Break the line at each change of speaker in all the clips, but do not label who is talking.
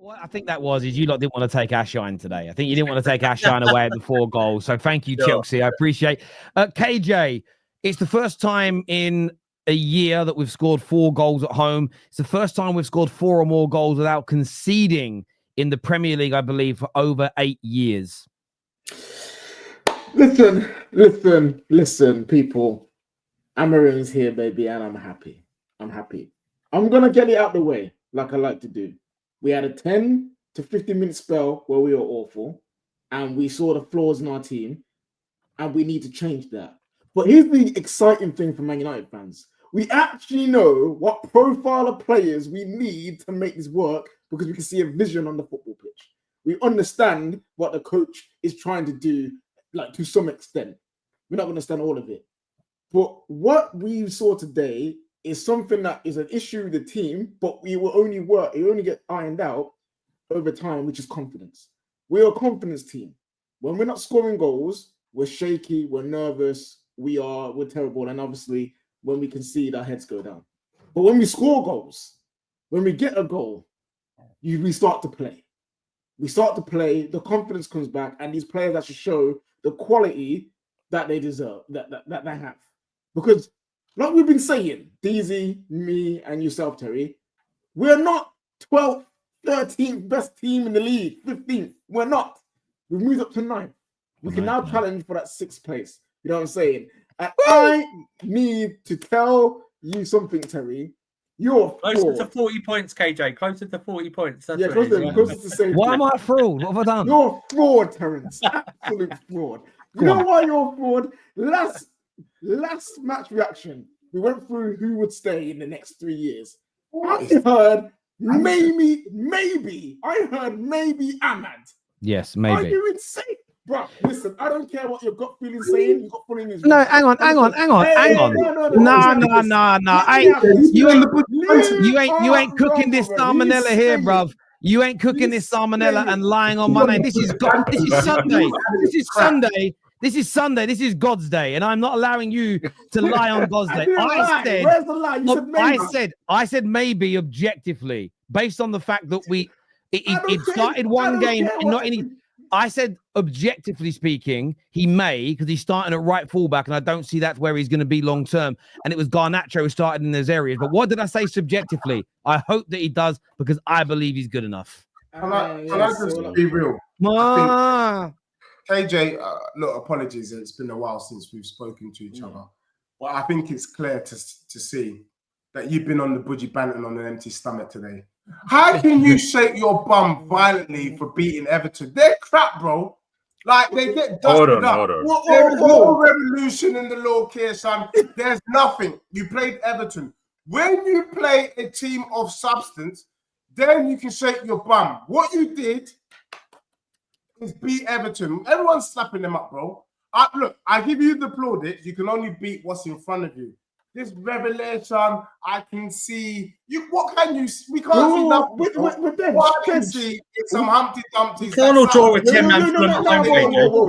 What I think that is you lot didn't want to take our shine today. I think you didn't want to take our shine away at the 4 goals. So thank you, Chelsea. I appreciate. KJ, it's the first time in a year that we've scored 4 goals at home. It's the first time we've scored 4 or more goals without conceding in the Premier League, I believe, for over 8 years.
Listen, people. Amorim's here, baby, and I'm happy. I'm going to get it out the way, like I like to do. We had a 10 to 15-minute spell where we were awful, and we saw the flaws in our team, and we need to change that. But here's the exciting thing for Man United fans. We actually know what profile of players we need to make this work because we can see a vision on the football pitch. We understand what the coach is trying to do, like to some extent. We're not going to understand all of it. But what we saw today is something that is an issue with the team, but it will only get ironed out over time, which is confidence. We're a confidence team. When we're not scoring goals, we're shaky, we're nervous, we're terrible, and obviously when we concede, our heads go down. But when we score goals, when we get a goal, we start to play. We start to play, the confidence comes back, and these players actually show the quality that they deserve, that they have. Because like we've been saying, DZ, me, and yourself, Terry, we're not 12th, 13th best team in the league, 15th. We're not. We've moved up to 9th. We can now challenge for that 6th place. You know what I'm saying? And I need to tell you something, Terry. You're
closer to 40 points, KJ. Closer to 40 points. That's
closer to safety.
Why am I fraud? What have I done?
You're a fraud, Terence. Absolute fraud. You know why you're a fraud? Last match reaction, we went through who would stay in the next 3 years. I heard maybe AMAD.
Yes, maybe.
Are you insane? Bro, listen, I don't care what your gut feeling saying. Your gut feeling is
no, hang on. No. You ain't cooking this salmonella here, bruv. You ain't cooking this salmonella and lying on my name. This is Sunday. This is Sunday. This is God's day, and I'm not allowing you to lie on God's day.
Where's the lie? You said maybe.
I said maybe objectively, based on the fact that it started one game and not any. I said objectively speaking, he may, because he's starting at right fullback, and I don't see that's where he's going to be long term. And it was Garnacho who started in those areas. But what did I say subjectively? I hope that he does because I believe he's good enough.
Can I just be real? KJ, look, apologies. It's been a while since we've spoken to each other. But I think it's clear to see that you've been on the Budgie Banton on an empty stomach today. How can you shake your bum violently for beating Everton? They're crap, bro. Like, they get dusted up. There's no revolution in the law care, son. There's nothing. You played Everton. When you play a team of substance, then you can shake your bum. What you did is beat Everton. Everyone's slapping them up, bro. Look, I give you the plaudits. You can only beat what's in front of you. This revelation, I can see. What can you see? We can't see nothing. What I can see is some Humpty Dumpty.
Can't draw with 10 man.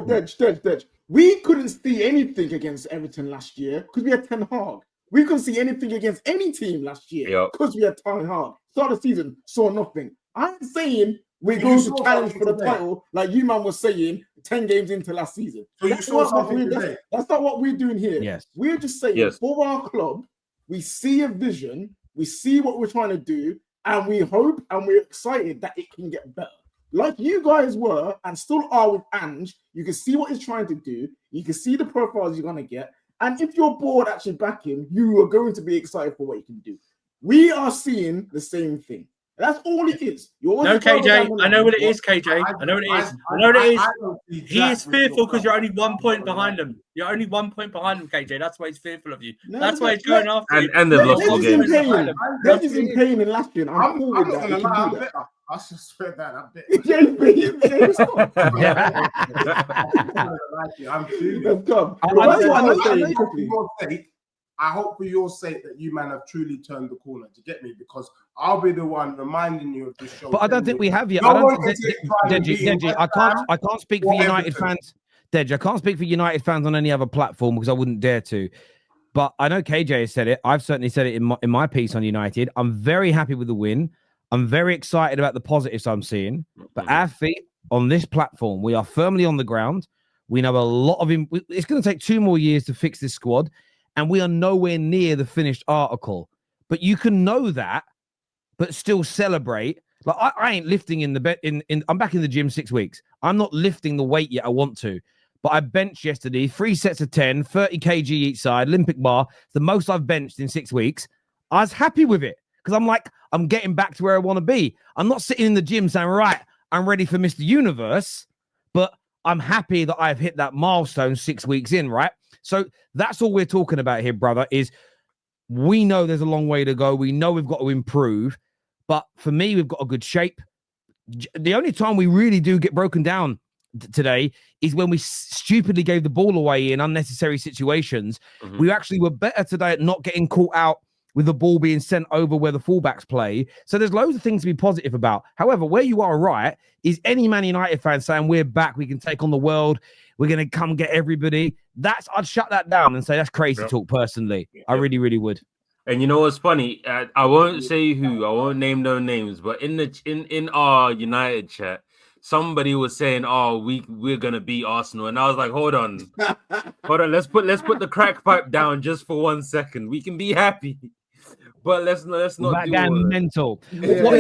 Dej. We couldn't see anything against Everton last year because we had Ten Hag. We couldn't see anything against any team last year because we had Ten Hag. Start of the season, saw nothing. I'm saying we're going to challenge for the title, like you man was saying 10 games into last season.
So that's
not what we're doing here.
Yes.
We're just saying for our club, we see a vision, we see what we're trying to do, and we hope and we're excited that it can get better. Like you guys were and still are with Ange, you can see what he's trying to do, you can see the profiles you're going to get, and if your board actually back him, you are going to be excited for what he can do. We are seeing the same thing. That's all it is.
No, KJ, I know what it is, KJ. I know what it is. He is fearful because you're only 1 point behind him. You're only 1 point behind him, KJ. That's why he's fearful of you. That's why he's going after you.
And they've lost all games.
That is in pain in last year. I'm cool with that.
I should swear that a bit. I hope for your sake that you, man, have truly turned the corner. Do you get me? Because I'll be the one reminding you of this show.
But I don't think we have yet. Deji, I can't speak for United fans. Deji, I can't speak for United fans on any other platform because I wouldn't dare to. But I know KJ has said it. I've certainly said it in my piece on United. I'm very happy with the win. I'm very excited about the positives I'm seeing. But our feet on this platform, we are firmly on the ground. We know a lot of him. It's going to take 2 more years to fix this squad, and we are nowhere near the finished article. But you can know that, but still celebrate. Like I ain't lifting in the bed. I'm back in the gym 6 weeks. I'm not lifting the weight yet. I want to, but I benched yesterday 3 sets of 10, 30 kg each side, Olympic bar. The most I've benched in 6 weeks. I was happy with it because I'm like, I'm getting back to where I want to be. I'm not sitting in the gym saying, right, I'm ready for Mr. Universe, but I'm happy that I've hit that milestone 6 weeks in, right? So that's all we're talking about here, brother, is we know there's a long way to go. We know we've got to improve, but for me, we've got a good shape. The only time we really do get broken down today is when we stupidly gave the ball away in unnecessary situations. We actually were better today at not getting caught out with the ball being sent over where the fullbacks play. So there's loads of things to be positive about. However, where you are right is any Man United fan saying we're back, we can take on the world, we're going to come get everybody. I'd shut that down and say that's crazy talk personally. I really, really would.
And you know what's funny? I won't say who, I won't name no names, but in our United chat, somebody was saying, "Oh, we're gonna beat Arsenal," and I was like, "Hold on, let's put the crack pipe down just for 1 second. We can be happy, but let's not do
mental." What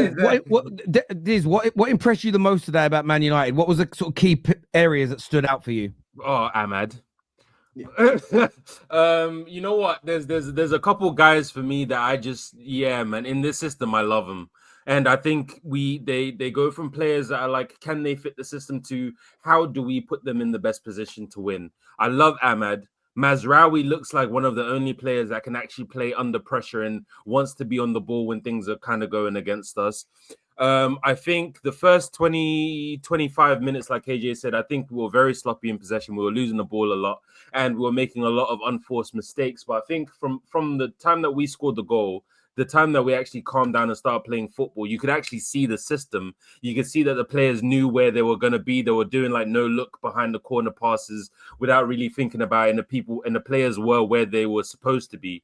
impressed you the most today about Man United? What was the sort of key areas that stood out for you?
Oh, AMAD. You know what? There's a couple guys for me that I just man. In this system, I love them, and I think they go from players that are like, can they fit the system to how do we put them in the best position to win? I love AMAD. Mazraoui looks like one of the only players that can actually play under pressure and wants to be on the ball when things are kind of going against us. I think the first 20-25 minutes, like KJ said, I think we were very sloppy in possession. We were losing the ball a lot and we were making a lot of unforced mistakes. But I think from the time that we scored the goal, the time that we actually calmed down and started playing football, you could actually see the system. You could see that the players knew where they were going to be. They were doing like no look behind the corner passes without really thinking about it. And the players were where they were supposed to be.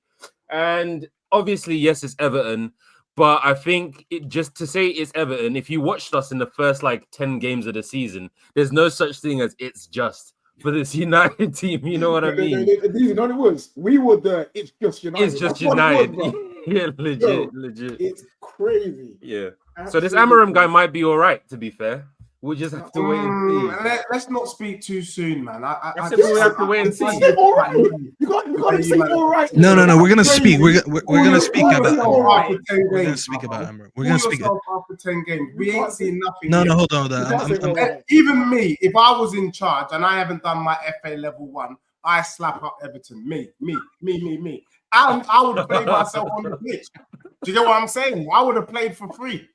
And obviously, yes, it's Everton. But I think just to say it's Everton, if you watched us in the first 10 games of the season, there's no such thing as it's just for this United team. You know what I mean?
You know what it was? We were the it's just United.
It's just United. Yeah, legit.
It's crazy.
Yeah. Absolutely. So this Amorim guy might be all right, to be fair. We'll just have to wait and see.
Let's not speak too soon, man. I
we have to wait and see.
All right. You got to say all right.
No. We're gonna speak. We're gonna speak about Amorim. We're gonna speak about Amorim. We're gonna speak
after 10 games. We ain't seen nothing.
No, hold on.
Even me, if I was in charge and I haven't done my FA level 1, I slap up Everton. Me. I would have played myself on the pitch. Do you get what I'm saying? I would have played for free.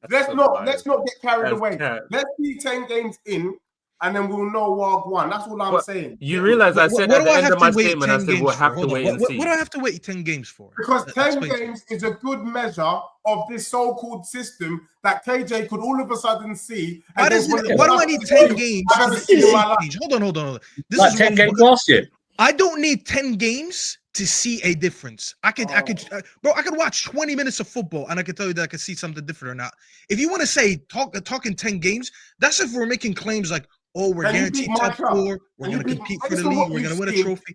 Let's not get carried away. Let's be 10 games in, and then we'll know Wag 1. That's all I'm saying.
You realize I said at the end of my statement, I said we'll have to wait and see.
What do I have to wait 10 games for?
Because 10 games is a good measure of this so-called system that KJ could all of a sudden see.
Why do I need 10 games? Hold on.
This is 10 games last year.
I don't need 10 games to see a difference. I could watch 20 minutes of football and I could tell you that I could see something different or not. If you want to say talking 10 games, that's if we're making claims like, oh, we're guaranteed top 4, we're going to compete for the league, we're going to win a trophy.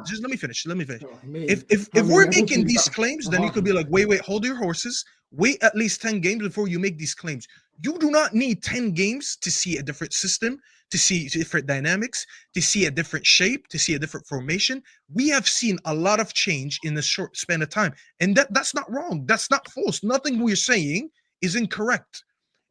Just let me finish. If we're making these claims, then you could be like, wait, hold your horses. Wait at least 10 games before you make these claims. You do not need 10 games to see a different system, to see different dynamics, to see a different shape, to see a different formation. We have seen a lot of change in a short span of time. And that's not wrong. That's not false. Nothing we're saying is incorrect.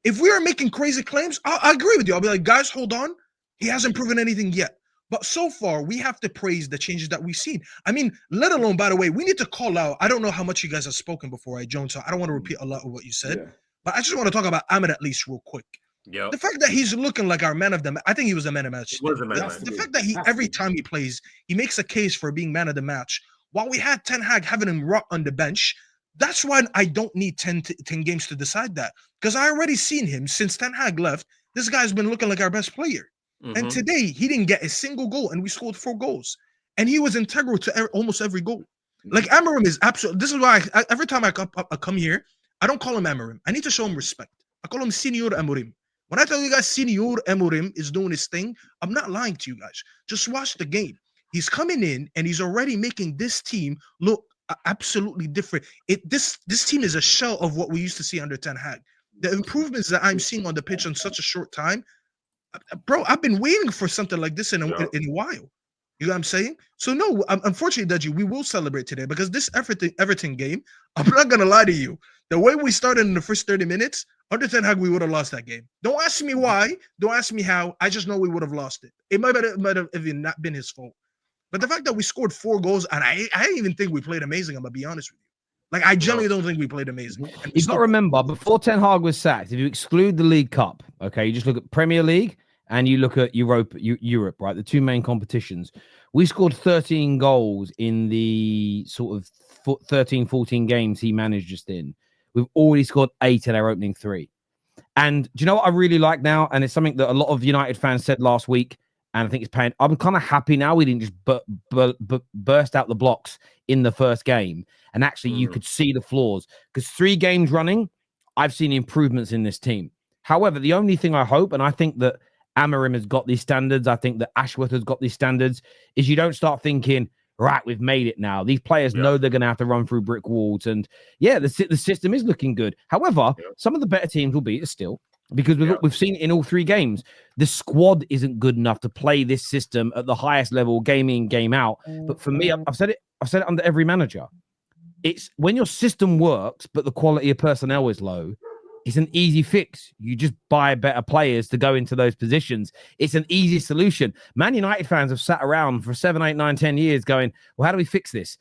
If we are making crazy claims, I agree with you. I'll be like, guys, hold on. He hasn't proven anything yet. But so far, we have to praise the changes that we've seen. I mean, let alone, by the way, we need to call out. I don't know how much you guys have spoken before, right, Jones? So I don't want to repeat a lot of what you said. But I just want to talk about AMAD at least real quick. The fact that he's looking like our man of the match, I think he was a man of the match. The fact that every time he plays, he makes a case for being man of the match. While we had Ten Hag having him rot on the bench, that's why I don't need 10 games to decide that. Because I already seen him since Ten Hag left. This guy's been looking like our best player. And today, he didn't get a single goal, and we scored 4 goals. And he was integral to almost every goal. Like, Amorim is absolute. This is why every time I come here, I don't call him Amorim. I need to show him respect. I call him Senior Amorim. When I tell you guys Senior Amorim is doing his thing, I'm not lying to you guys. Just watch the game. He's coming in and he's already making this team look absolutely different. This team is a shell of what we used to see under Ten Hag. The improvements that I'm seeing on the pitch in such a short time, bro, I've been waiting for something like this in a while. You know what I'm saying? So no, unfortunately, Deji, we will celebrate today because this Everton game, I'm not gonna lie to you. The way we started in the first 30 minutes, under Ten Hag, we would have lost that game. Don't ask me why. Don't ask me how. I just know we would have lost it. It might have even not been his fault. But the fact that we scored 4 goals, and I didn't even think we played amazing, I'm gonna be honest with you. Like, I generally don't think we played amazing. And
You've got to remember, before Ten Hag was sacked, if you exclude the League Cup, okay, you just look at Premier League and you look at Europe, right? The 2 main competitions. We scored 13 goals in the sort of 13, 14 games he managed us in. We've already scored 8 in our opening 3. And do you know what I really like now? And it's something that a lot of United fans said last week, and I think it's paying. I'm kind of happy now we didn't just burst out the blocks in the first game. And actually, you could see the flaws. Because 3 games running, I've seen improvements in this team. However, the only thing I hope, and I think that Amorim has got these standards, I think that Ashworth has got these standards, is you don't start thinking, right, we've made it now. These players know they're going to have to run through brick walls. And yeah, the system is looking good. However, some of the better teams will beat us still. Because we've seen it in all 3 games. The squad isn't good enough to play this system at the highest level, game in, game out. But for me, I've said it under every manager. It's when your system works, but the quality of personnel is low, it's an easy fix. You just buy better players to go into those positions. It's an easy solution. Man United fans have sat around for 7, 8, 9, 10 years going, well, how do we fix this?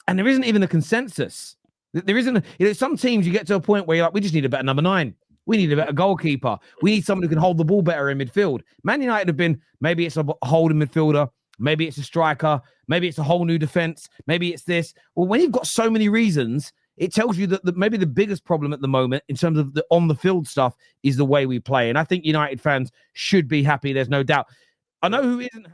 And there isn't even a consensus. There isn't. Some teams you get to a point where you're like, we just need a better number 9. We need a better goalkeeper. We need someone who can hold the ball better in midfield. Man United have been, maybe it's a holding midfielder, maybe it's a striker, maybe it's a whole new defense, maybe it's this. Well, when you've got so many reasons, it tells you that maybe the biggest problem at the moment in terms of the on-the-field stuff is the way we play. And I think United fans should be happy. There's no doubt. I know who isn't happy.